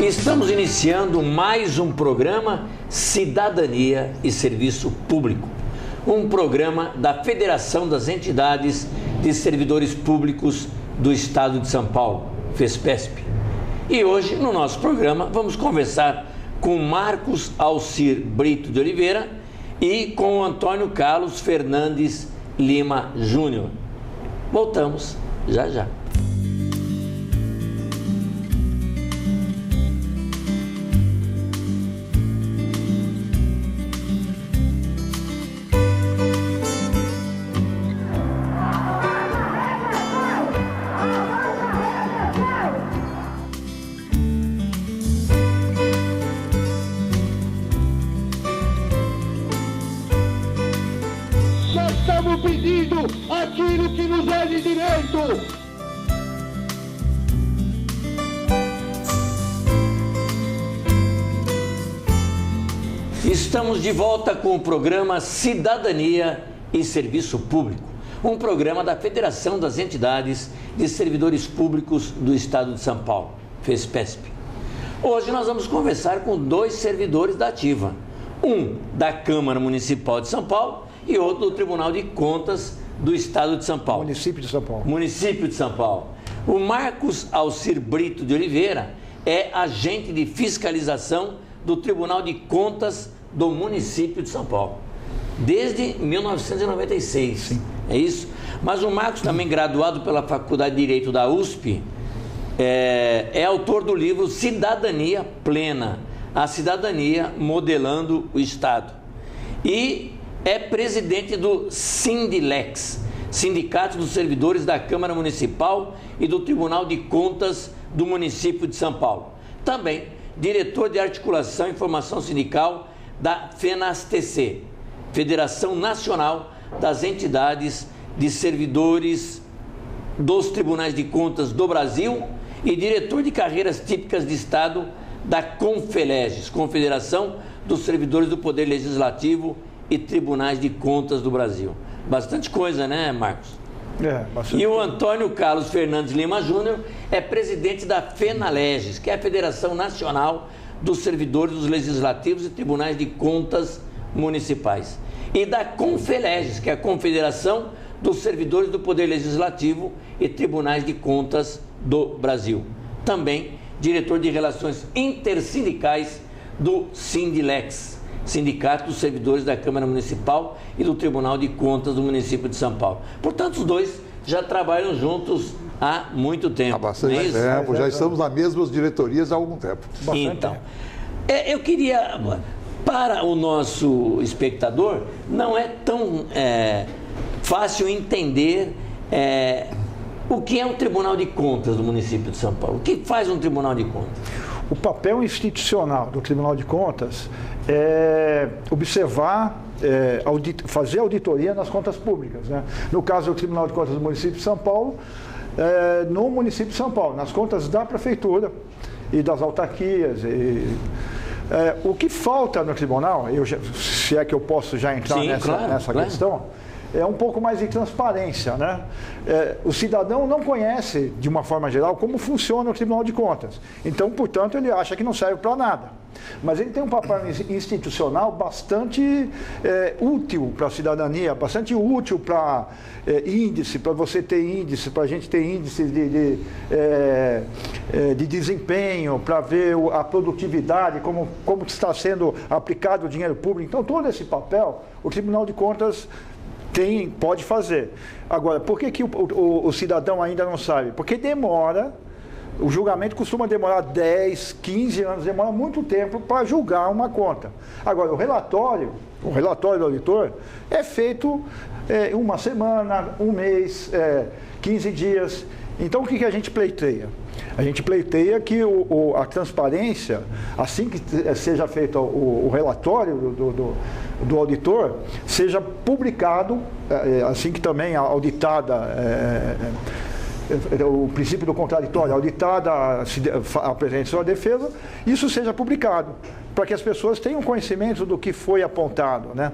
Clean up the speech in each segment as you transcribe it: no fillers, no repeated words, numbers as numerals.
Estamos iniciando mais um programa Cidadania e Serviço Público, um programa da Federação das Entidades de Servidores Públicos do Estado de São Paulo, FESPESP. E hoje, no nosso programa, vamos conversar com Marcos Alcir Brito de Oliveira e com o Antônio Carlos Fernandes Lima Júnior. Voltamos já já. Pedindo aquilo que nos é de direito. Estamos de volta com o programa Cidadania e Serviço Público, um programa da Federação das Entidades de Servidores Públicos do Estado de São Paulo, FESPESP. Hoje nós vamos conversar com dois servidores da ativa, um da Câmara Municipal de São Paulo e outro do Tribunal de Contas do Estado de São Paulo. Município de São Paulo. Município de São Paulo. O Marcos Alcir Brito de Oliveira é agente de fiscalização do Tribunal de Contas do Município de São Paulo, desde 1996. Sim. É isso? Mas o Marcos, também graduado pela Faculdade de Direito da USP, é autor do livro Cidadania Plena, a cidadania modelando o Estado. E é presidente do Sindilex, Sindicato dos Servidores da Câmara Municipal e do Tribunal de Contas do Município de São Paulo. Também diretor de Articulação e Formação Sindical da FENASTC, Federação Nacional das Entidades de Servidores dos Tribunais de Contas do Brasil, e diretor de Carreiras Típicas de Estado da CONFELEGES, Confederação dos Servidores do Poder Legislativo e Tribunais de Contas do Brasil. Bastante coisa, né, Marcos? Bastante. E o Antônio Carlos Fernandes Lima Júnior é presidente da FENALEGES, que é a Federação Nacional dos Servidores dos Legislativos e Tribunais de Contas Municipais. E da CONFELEGES, que é a Confederação dos Servidores do Poder Legislativo e Tribunais de Contas do Brasil. Também diretor de Relações Intersindicais do Sindilex, Sindicato dos Servidores da Câmara Municipal e do Tribunal de Contas do Município de São Paulo. Portanto, os dois já trabalham juntos há muito tempo. Há bastante tempo, já estamos nas mesmas diretorias há algum tempo. Então, eu queria, para o nosso espectador, não é tão fácil entender o que é um Tribunal de Contas do Município de São Paulo. O que faz um Tribunal de Contas? O papel institucional do Tribunal de Contas é observar, fazer auditoria nas contas públicas, né? No caso do Tribunal de Contas do Município de São Paulo, no município de São Paulo, nas contas da Prefeitura e das autarquias. O que falta no tribunal, se é que eu posso já entrar nessa questão, é um pouco mais de transparência, né? O cidadão não conhece, de uma forma geral, como funciona o Tribunal de Contas. Então, portanto, ele acha que não serve para nada. Mas ele tem um papel institucional bastante útil para a cidadania, bastante útil para índice, para você ter índice, para a gente ter índice de desempenho, para ver a produtividade, como está sendo aplicado o dinheiro público. Então, todo esse papel, o Tribunal de Contas pode fazer. Agora, por que o cidadão ainda não sabe? Porque demora, o julgamento costuma demorar 10, 15 anos, demora muito tempo para julgar uma conta. Agora, o relatório do auditor é feito uma semana, um mês, 15 dias. Então, o que a gente pleiteia? A gente pleiteia que a transparência, assim que seja feito o relatório do auditor, seja publicado, assim que também a auditada, o princípio do contraditório, a auditada apresente sua defesa, isso seja publicado, para que as pessoas tenham conhecimento do que foi apontado, né?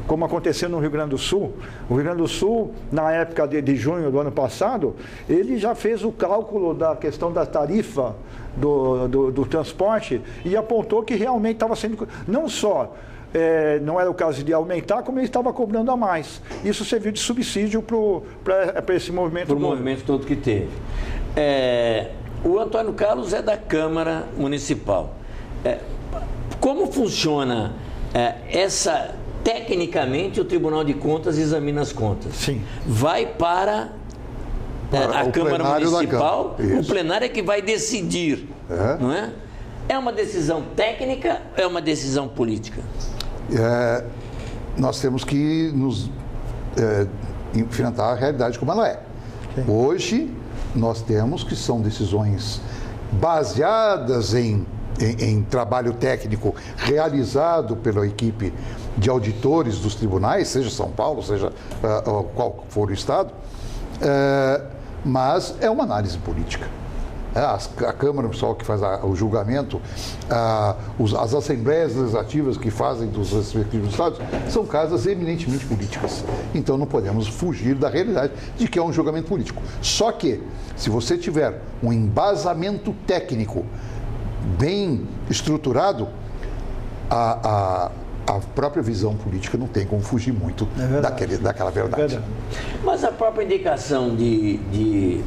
como aconteceu no Rio Grande do Sul. O Rio Grande do Sul, na época de junho do ano passado, ele já fez o cálculo da questão da tarifa do transporte e apontou que realmente estava sendo, não só não era o caso de aumentar, como ele estava cobrando a mais. Isso serviu de subsídio para esse movimento. Para o movimento todo que teve. O Antônio Carlos é da Câmara Municipal. Como funciona tecnicamente, o Tribunal de Contas examina as contas? Sim. Vai para a Câmara Municipal, o plenário é que vai decidir, não é? É uma decisão técnica ou é uma decisão política? Nós temos que enfrentar a realidade como ela é. Sim. Hoje, nós temos que são decisões baseadas em trabalho técnico realizado pela equipe de auditores dos tribunais, seja São Paulo, seja qual for o estado, mas é uma análise política. A Câmara Municipal que faz o julgamento, as assembleias legislativas que fazem dos respectivos estados, são casas eminentemente políticas. Então não podemos fugir da realidade de que é um julgamento político. Só que, se você tiver um embasamento técnico bem estruturado, a própria visão política não tem como fugir muito daquela verdade. Mas a própria indicação de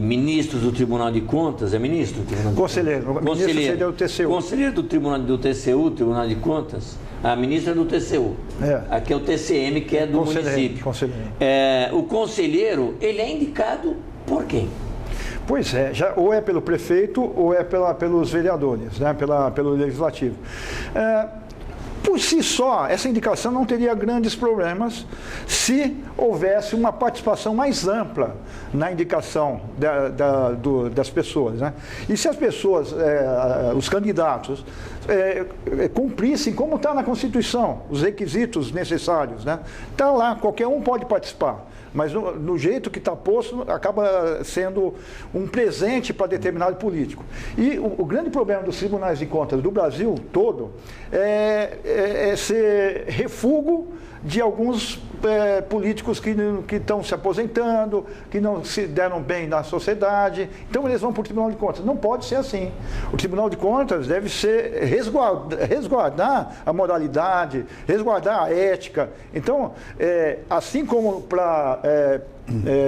ministros do Tribunal de Contas, é ministro? Conselheiro. Ministro seria o TCU. Conselheiro do TCU, Tribunal de Contas, a ministra é do TCU. Aqui é o TCM, que é do município. Conselheiro. O conselheiro, ele é indicado por quem? Pois é, ou é pelo prefeito ou é pelos vereadores, né? Pelo legislativo. Por si só, essa indicação não teria grandes problemas se houvesse uma participação mais ampla na indicação das pessoas, né? E se as pessoas, os candidatos, cumprissem, como está na Constituição, os requisitos necessários, né? Está lá, qualquer um pode participar. Mas no jeito que está posto, acaba sendo um presente para determinado político. E o grande problema dos tribunais de contas do Brasil todo é ser refúgio de alguns políticos que estão se aposentando, que não se deram bem na sociedade. Então eles vão para o Tribunal de Contas. Não pode ser assim. O Tribunal de Contas deve ser resguardar a moralidade, resguardar a ética. Então, assim como para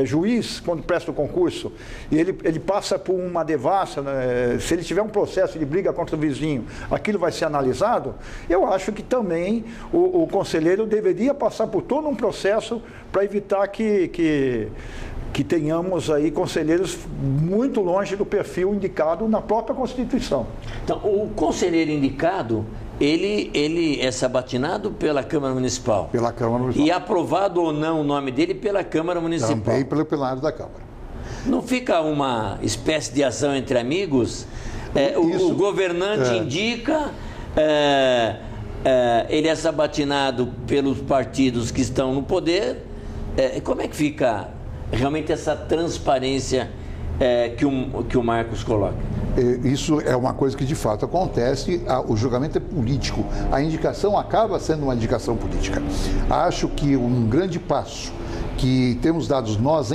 juiz, quando presta o concurso, e ele passa por uma devassa, né, se ele tiver um processo de briga contra o vizinho, aquilo vai ser analisado, eu acho que também o conselheiro deveria passar por todo um processo para evitar que tenhamos aí conselheiros muito longe do perfil indicado na própria Constituição. Então, o conselheiro indicado, ele é sabatinado pela Câmara Municipal. Pela Câmara Municipal. E aprovado ou não o nome dele pela Câmara Municipal. Também pelo plenário da Câmara. Não fica uma espécie de ação entre amigos? O governante indica, ele é sabatinado pelos partidos que estão no poder. Como é que fica realmente essa transparência que o Marcos coloca? Isso é uma coisa que de fato acontece, o julgamento é político, a indicação acaba sendo uma indicação política. Acho que um grande passo que temos dado nós,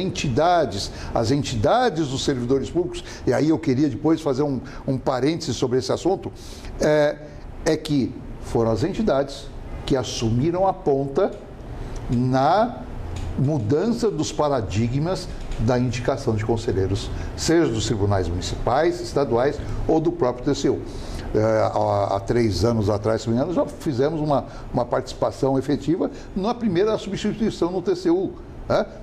as entidades dos servidores públicos, e aí eu queria depois fazer um parêntese sobre esse assunto, é que foram as entidades que assumiram a ponta na mudança dos paradigmas da indicação de conselheiros, seja dos tribunais municipais, estaduais ou do próprio TCU. Há 3 anos atrás, se não me engano, já fizemos uma participação efetiva na primeira substituição no TCU.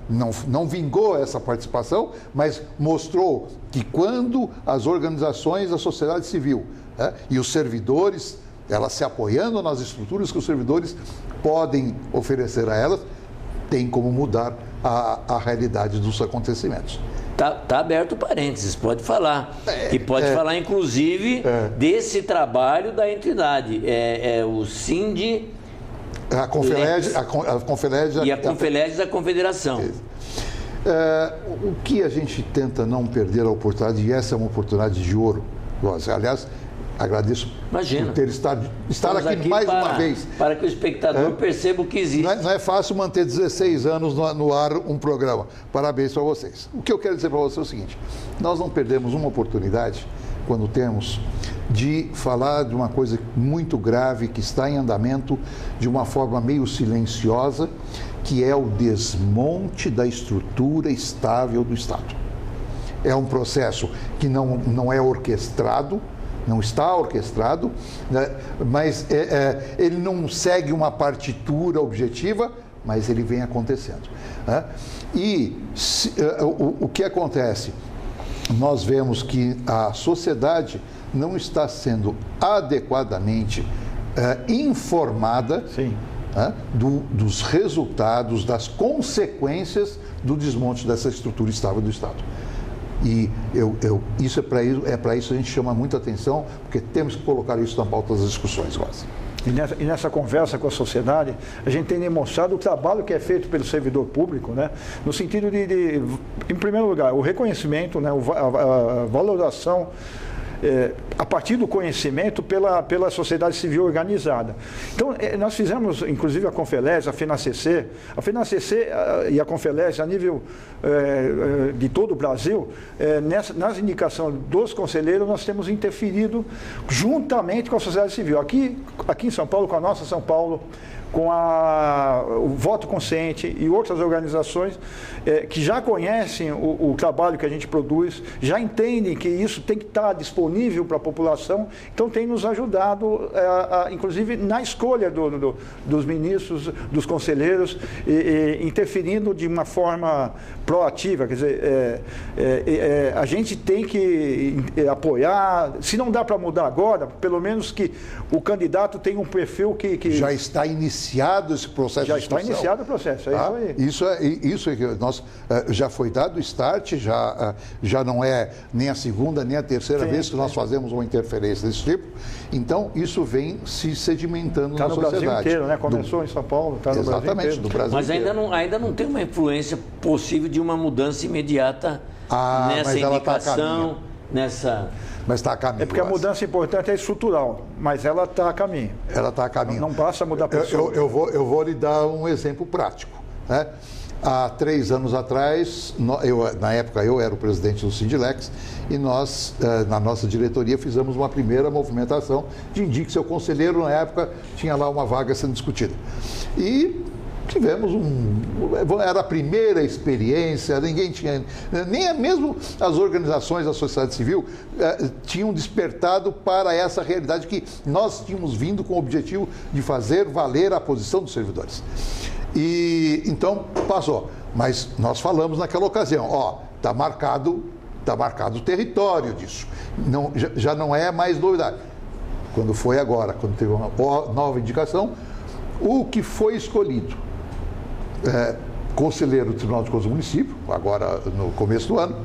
Não vingou essa participação, mas mostrou que quando as organizações da sociedade civil e os servidores, elas se apoiando nas estruturas que os servidores podem oferecer a elas, tem como mudar a realidade dos acontecimentos. Tá aberto parênteses, pode falar. E pode falar, inclusive, desse trabalho da entidade. O Sindi... A Confelege e a Confelege da Confederação. O que a gente tenta não perder a oportunidade, e essa é uma oportunidade de ouro, aliás, Agradeço Imagina. por ter estar aqui mais uma vez. Para que o espectador perceba o que existe. Não é fácil manter 16 anos no ar um programa. Parabéns para vocês. O que eu quero dizer para vocês é o seguinte: nós não perdemos uma oportunidade, quando temos, de falar de uma coisa muito grave que está em andamento de uma forma meio silenciosa, que é o desmonte da estrutura estável do Estado. É um processo que não é orquestrado, não está orquestrado, né? Mas ele não segue uma partitura objetiva, mas ele vem acontecendo. Né? E o que acontece? Nós vemos que a sociedade não está sendo adequadamente informada dos resultados, das consequências do desmonte dessa estrutura estável do Estado. E isso é para isso a gente chama muita atenção, porque temos que colocar isso na pauta das discussões, Rosa. E nessa conversa com a sociedade, a gente tem demonstrado o trabalho que é feito pelo servidor público, né? No sentido de em primeiro lugar, o reconhecimento, né? A valorização a partir do conhecimento pela sociedade civil organizada. Então, nós fizemos, inclusive, a Confeles, a FENACC e a Confeles, a nível de todo o Brasil, nas indicações dos conselheiros, nós temos interferido juntamente com a sociedade civil. Aqui em São Paulo, com a nossa São Paulo, com o Voto Consciente e outras organizações que já conhecem o trabalho que a gente produz, já entendem que isso tem que estar disponível para a população, então tem nos ajudado, inclusive na escolha dos ministros, dos conselheiros, interferindo de uma forma proativa. Quer dizer, a gente tem que apoiar, se não dá para mudar agora, pelo menos que o candidato tenha um perfil que já está iniciado esse processo. Já está iniciado o processo, isso é que nós já foi dado o start, já não é nem a segunda nem a terceira vez que nós fazemos uma interferência desse tipo. Então isso vem se sedimentando na sociedade. Está no Brasil inteiro, né? Começou em São Paulo, está no Brasil inteiro. Do Brasil mas ainda não tem uma influência possível de uma mudança imediata nessa indicação, nessa. Mas está a caminho. É porque a mudança importante é estrutural, mas ela está a caminho. Ela está a caminho. Não basta mudar a pessoa. Eu vou lhe dar um exemplo prático. Né? Há 3 anos atrás, na época eu era o presidente do Sindilex, e nós, na nossa diretoria, fizemos uma primeira movimentação de indique seu conselheiro. Na época tinha lá uma vaga sendo discutida. E tivemos era a primeira experiência, ninguém tinha, nem mesmo as organizações da sociedade civil tinham despertado para essa realidade que nós tínhamos vindo com o objetivo de fazer valer a posição dos servidores. E então passou, mas nós falamos naquela ocasião, está marcado o território disso, já não é mais novidade. Quando foi agora, quando teve uma nova indicação, o que foi escolhido conselheiro do Tribunal de Contas do Município, agora no começo do ano,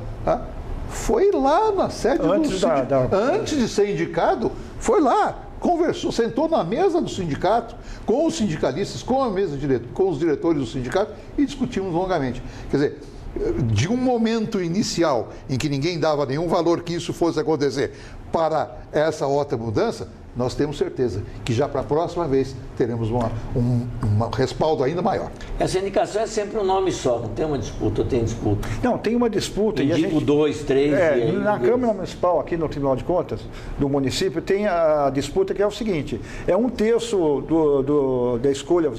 foi lá na sede do sindicato. Antes de ser indicado, foi lá, conversou, sentou na mesa do sindicato, com os sindicalistas, com a mesa com os diretores do sindicato e discutimos longamente. Quer dizer, de um momento inicial em que ninguém dava nenhum valor que isso fosse acontecer para essa outra mudança, nós temos certeza que já para a próxima vez teremos um respaldo ainda maior. Essa indicação é sempre um nome só, não tem uma disputa, ou tem disputa? Não, tem uma disputa. Indico 2, 3... Na Câmara Municipal, aqui no Tribunal de Contas do município, tem a disputa que é o seguinte, é 1/3 da escolha, o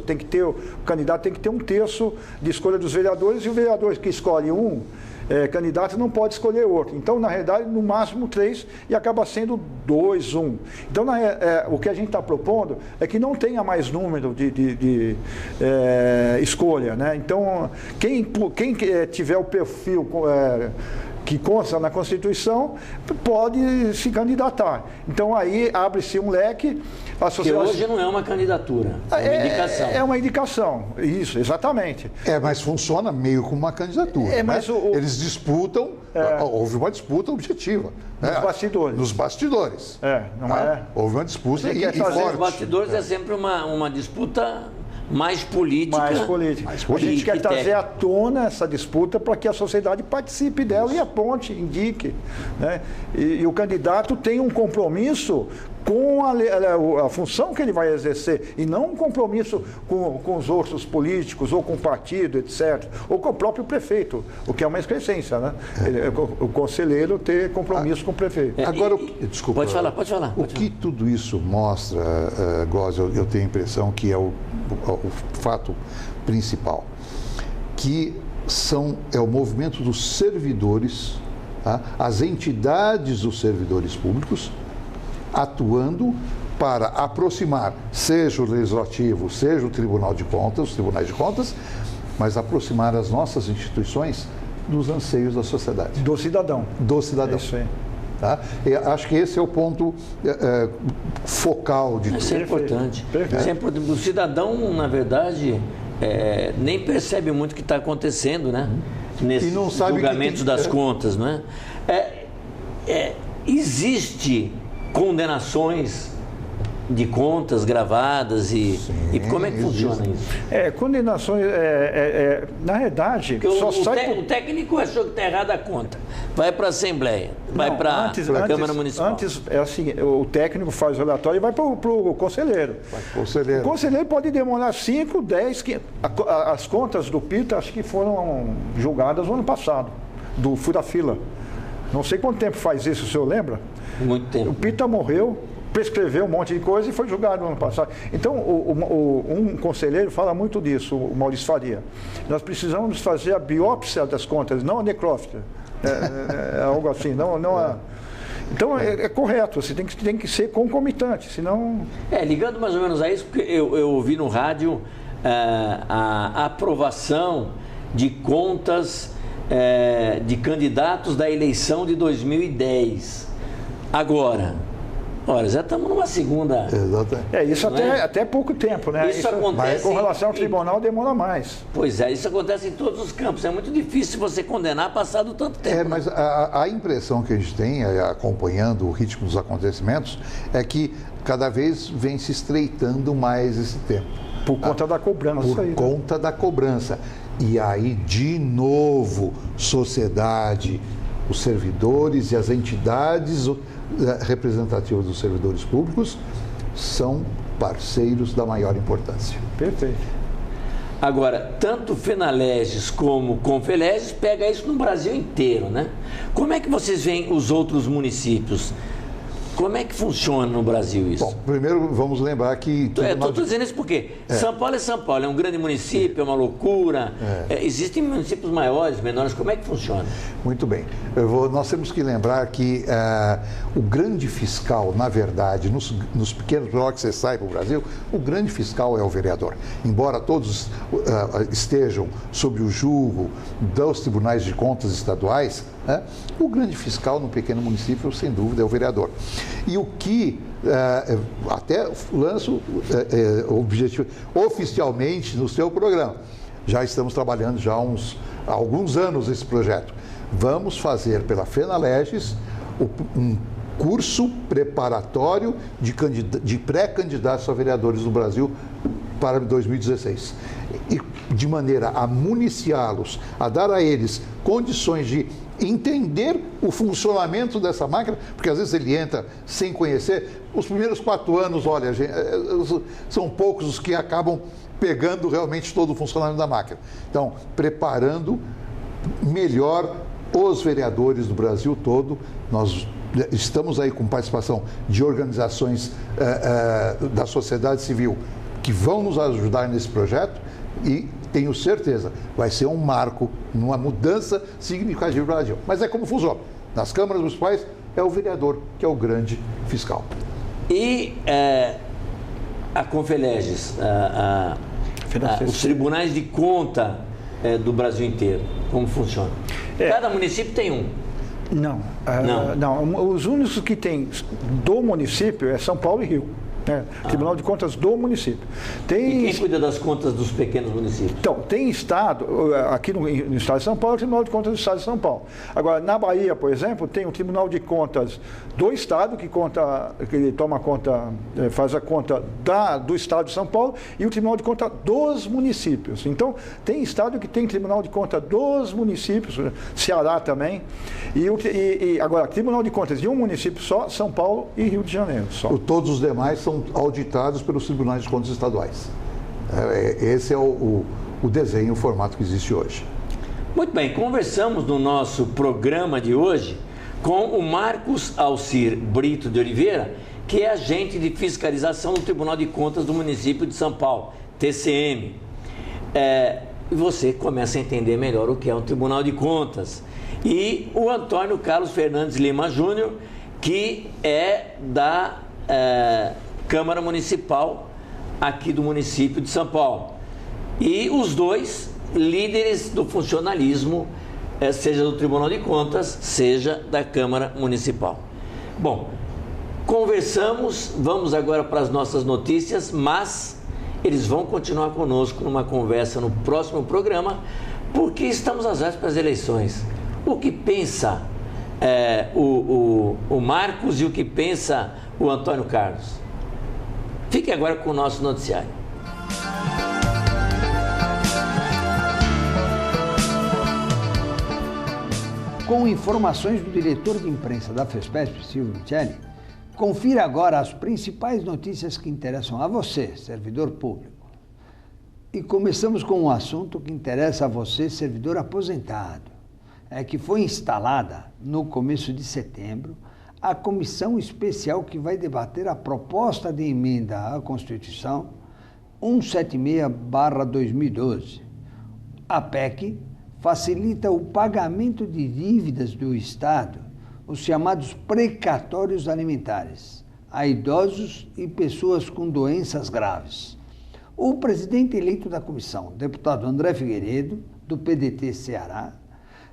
candidato tem que ter 1/3 de escolha dos vereadores, e o vereador que escolhe candidato não pode escolher outro. Então, na realidade, no máximo 3, e acaba sendo 2-1. Então, o que a gente está propondo é que não tenha mais número de escolha, né? Então, quem tiver o perfil que consta na Constituição pode se candidatar. Então, aí abre-se um leque. Porque hoje não é uma candidatura, é uma indicação. É uma indicação, isso, exatamente. Mas funciona meio como uma candidatura. Eles disputam, houve uma disputa objetiva. Nos bastidores. Nos bastidores. Houve uma disputa forte. Nos bastidores é sempre uma disputa mais política. Mais política. A gente quer trazer à tona essa disputa para que a sociedade participe dela e aponte, indique. Né? E o candidato tem um compromisso com a função que ele vai exercer, e não um compromisso com os outros políticos, ou com o partido, etc., ou com o próprio prefeito, o que é uma excrescência, né? O conselheiro ter compromisso com o prefeito. Agora, desculpa. Pode falar. O que tudo isso mostra, Góes, eu tenho a impressão que é o fato principal, que é o movimento dos servidores, tá? As entidades dos servidores públicos, atuando para aproximar, seja o Legislativo, seja o Tribunal de Contas, os Tribunais de Contas, mas aproximar as nossas instituições dos anseios da sociedade. Do cidadão. Do cidadão. É isso aí. Tá? Eu acho que esse é o ponto focal de tudo. Isso é importante. Perfeito. Isso é importante. O cidadão, na verdade, nem percebe muito o que está acontecendo, né? Nesses julgamentos das contas, não é? Existe condenações de contas gravadas e como é que funciona isso? Condenações, na verdade, o técnico achou que está errada a conta, vai para a Assembleia, vai para a Câmara Municipal. Antes, assim, o técnico faz o relatório e vai para o conselheiro. O conselheiro pode demorar 5, 10, 15... As contas do PITA, acho que foram julgadas no ano passado, do Fura-Fila. Não sei quanto tempo faz isso, o senhor lembra? Muito tempo. O PITA morreu, prescreveu um monte de coisa e foi julgado no ano passado. Então, um conselheiro fala muito disso, o Maurício Faria. Nós precisamos fazer a biópsia das contas, não a necrófita. Algo assim, Então, é correto, você tem que ser concomitante, senão... Ligando mais ou menos a isso, porque eu ouvi no rádio a aprovação de contas de candidatos da eleição de 2010. Agora, olha, já estamos numa segunda... Exatamente. Isso até pouco tempo, né? Isso acontece... Com relação ao tribunal, demora mais. Pois é, isso acontece em todos os campos. É muito difícil você condenar passado tanto tempo. Mas a impressão que a gente tem, acompanhando o ritmo dos acontecimentos, é que cada vez vem se estreitando mais esse tempo. Por conta da cobrança. Por conta da cobrança. E aí, de novo, sociedade, os servidores e as entidades representativas dos servidores públicos são parceiros da maior importância. Perfeito. Agora, tanto Fenaleges como Confeleges pega isso no Brasil inteiro, né? Como é que vocês veem os outros municípios? Como é que funciona no Brasil isso? Bom, primeiro vamos lembrar que... Estou dizendo isso porque São Paulo é São Paulo, é um grande município, é uma loucura. Existem municípios maiores, menores, como é que funciona? Muito bem. Nós temos que lembrar que o grande fiscal, na verdade, nos pequenos blocos que você sai para o Brasil, o grande fiscal é o vereador. Embora todos estejam sob o julgo dos tribunais de contas estaduais, o grande fiscal no pequeno município, sem dúvida, é o vereador. E o que até lanço objetivo oficialmente no seu programa. Já estamos trabalhando já há alguns anos esse projeto. Vamos fazer pela Fenaleges um curso preparatório de pré-candidatos a vereadores do Brasil para 2016. E de maneira a municiá-los, a dar a eles condições de entender o funcionamento dessa máquina, porque às vezes ele entra sem conhecer. Os primeiros 4 anos, olha, são poucos os que acabam pegando realmente todo o funcionamento da máquina. Então, preparando melhor os vereadores do Brasil todo. Nós estamos aí com participação de organizações da sociedade civil que vão nos ajudar nesse projeto e tenho certeza, vai ser um marco numa mudança significativa do Brasil. Mas é como funciona. Nas câmaras municipais é o vereador que é o grande fiscal. E a Confeleges, os tribunais de conta do Brasil inteiro, como funciona? Cada município tem um. Não. Os únicos que tem do município é São Paulo e Rio. Tribunal de Contas do município. E quem cuida das contas dos pequenos municípios? Então, tem estado, aqui no estado de São Paulo, o Tribunal de Contas do estado de São Paulo. Agora, na Bahia, por exemplo, tem o Tribunal de Contas do estado, que toma conta, faz a conta do estado de São Paulo, e o Tribunal de Contas dos municípios. Então, tem estado que tem Tribunal de Contas dos municípios, Ceará também, e agora, Tribunal de Contas de um município só, São Paulo e Rio de Janeiro só. Todos os demais são auditados pelos tribunais de contas estaduais. Esse é o desenho, o formato que existe hoje. Muito bem, conversamos no nosso programa de hoje com o Marcos Alcir Brito de Oliveira, que é agente de fiscalização do Tribunal de Contas do município de São Paulo, TCM. E você começa a entender melhor o que é um Tribunal de Contas. E o Antônio Carlos Fernandes Lima Júnior, que é da Câmara Municipal aqui do município de São Paulo. E os dois líderes do funcionalismo, seja do Tribunal de Contas, seja da Câmara Municipal. Bom, conversamos, vamos agora para as nossas notícias, mas eles vão continuar conosco numa conversa no próximo programa, porque estamos às vésperas das eleições. O que pensa o Marcos e o que pensa o Antônio Carlos? Fique agora com o nosso noticiário. Com informações do diretor de imprensa da FESPESP, Silvio Micheli, confira agora as principais notícias que interessam a você, servidor público. E começamos com um assunto que interessa a você, servidor aposentado. É que foi instalada, no começo de setembro, a comissão especial que vai debater a proposta de emenda à Constituição 176/2012. A PEC facilita o pagamento de dívidas do Estado, os chamados precatórios alimentares, a idosos e pessoas com doenças graves. O presidente eleito da comissão, deputado André Figueiredo, do PDT Ceará,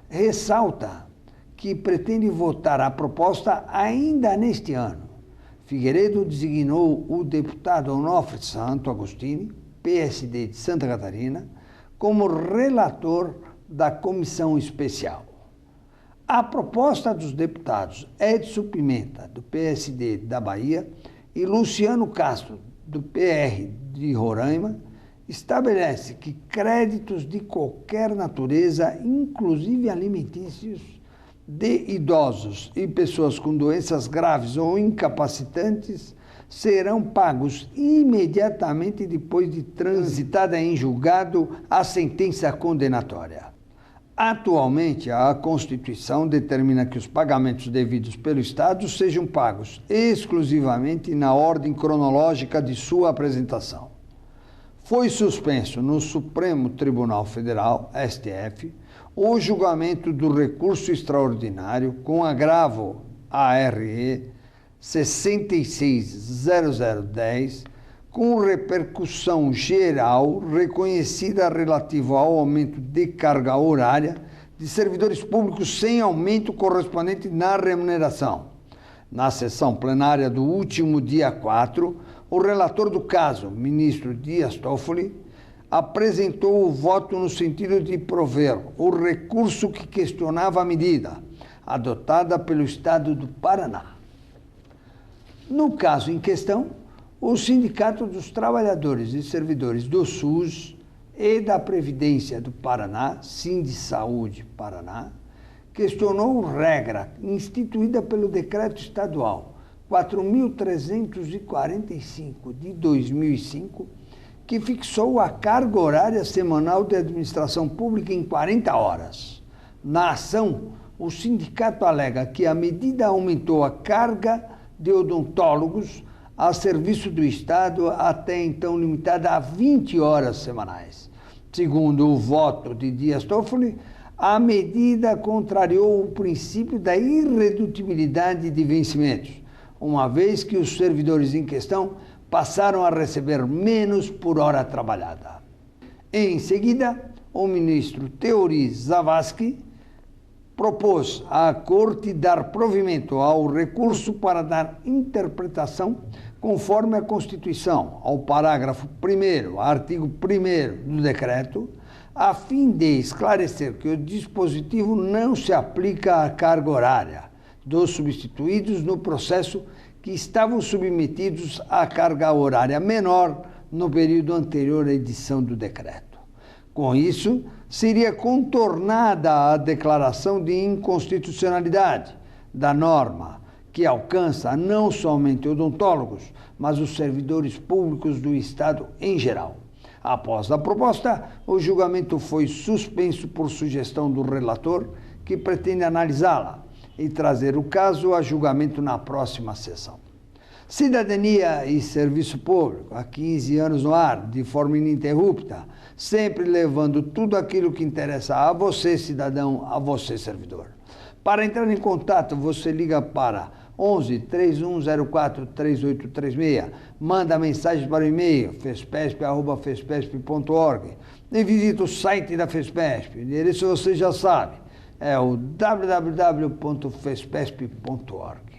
ressalta que pretende votar a proposta ainda neste ano. Figueiredo designou o deputado Onofre Santo Agostini, PSD de Santa Catarina, como relator da comissão especial. A proposta dos deputados Edson Pimenta, do PSD da Bahia, e Luciano Castro, do PR de Roraima, estabelece que créditos de qualquer natureza, inclusive alimentícios, de idosos e pessoas com doenças graves ou incapacitantes, serão pagos imediatamente depois de transitada em julgado a sentença condenatória. Atualmente, a Constituição determina que os pagamentos devidos pelo Estado sejam pagos exclusivamente na ordem cronológica de sua apresentação. Foi suspenso no Supremo Tribunal Federal, STF, o julgamento do recurso extraordinário com agravo ARE 660010, com repercussão geral reconhecida relativo ao aumento de carga horária de servidores públicos sem aumento correspondente na remuneração. Na sessão plenária do último dia 4, o relator do caso, ministro Dias Toffoli, apresentou o voto no sentido de prover o recurso que questionava a medida, adotada pelo Estado do Paraná. No caso em questão, o Sindicato dos Trabalhadores e Servidores do SUS e da Previdência do Paraná, Sindisaúde Paraná, questionou regra instituída pelo Decreto Estadual 4.345 de 2005, que fixou a carga horária semanal de administração pública em 40 horas. Na ação, o sindicato alega que a medida aumentou a carga de odontólogos a serviço do Estado, até então limitada a 20 horas semanais. Segundo o voto de Dias Toffoli, a medida contrariou o princípio da irredutibilidade de vencimentos, uma vez que os servidores em questão passaram a receber menos por hora trabalhada. Em seguida, o ministro Teori Zavascki propôs à Corte dar provimento ao recurso para dar interpretação conforme a Constituição, ao parágrafo 1º, artigo 1º do decreto, a fim de esclarecer que o dispositivo não se aplica à carga horária dos substituídos no processo que estavam submetidos à carga horária menor no período anterior à edição do decreto. Com isso, seria contornada a declaração de inconstitucionalidade da norma, que alcança não somente odontólogos, mas os servidores públicos do Estado em geral. Após a proposta, o julgamento foi suspenso por sugestão do relator, que pretende analisá-la e trazer o caso a julgamento na próxima sessão. Cidadania e Serviço Público, há 15 anos no ar, de forma ininterrupta, sempre levando tudo aquilo que interessa a você, cidadão, a você, servidor. Para entrar em contato, você liga para 11 3104 3836, manda mensagem para o e-mail fespesp@fespesp.org e visita o site da Fespesp. O endereço você já sabe, é o www.fespesp.org.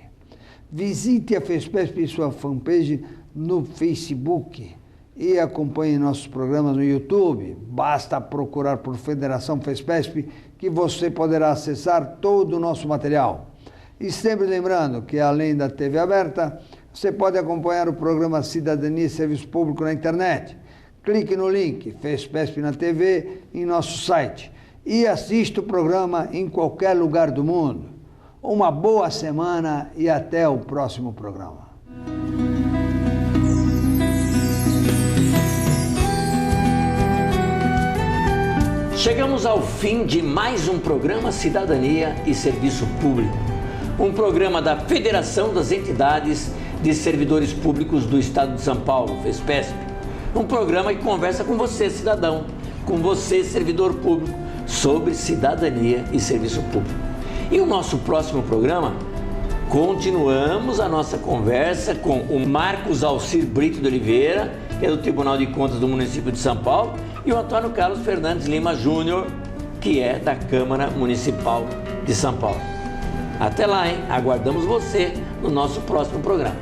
Visite a Fespesp e sua fanpage no Facebook e acompanhe nossos programas no YouTube. Basta procurar por Federação Fespesp que você poderá acessar todo o nosso material. E sempre lembrando que, além da TV aberta, você pode acompanhar o programa Cidadania e Serviço Público na internet. Clique no link Fespesp na TV em nosso site e assista o programa em qualquer lugar do mundo. Uma boa semana e até o próximo programa. Chegamos ao fim de mais um programa Cidadania e Serviço Público. Um programa da Federação das Entidades de Servidores Públicos do Estado de São Paulo, Fespesp. Um programa que conversa com você, cidadão, com você, servidor público, sobre cidadania e serviço público. E o nosso próximo programa, continuamos a nossa conversa com o Marcos Alcir Brito de Oliveira, que é do Tribunal de Contas do município de São Paulo, e o Antônio Carlos Fernandes Lima Júnior, que é da Câmara Municipal de São Paulo. Até lá, hein? Aguardamos você no nosso próximo programa.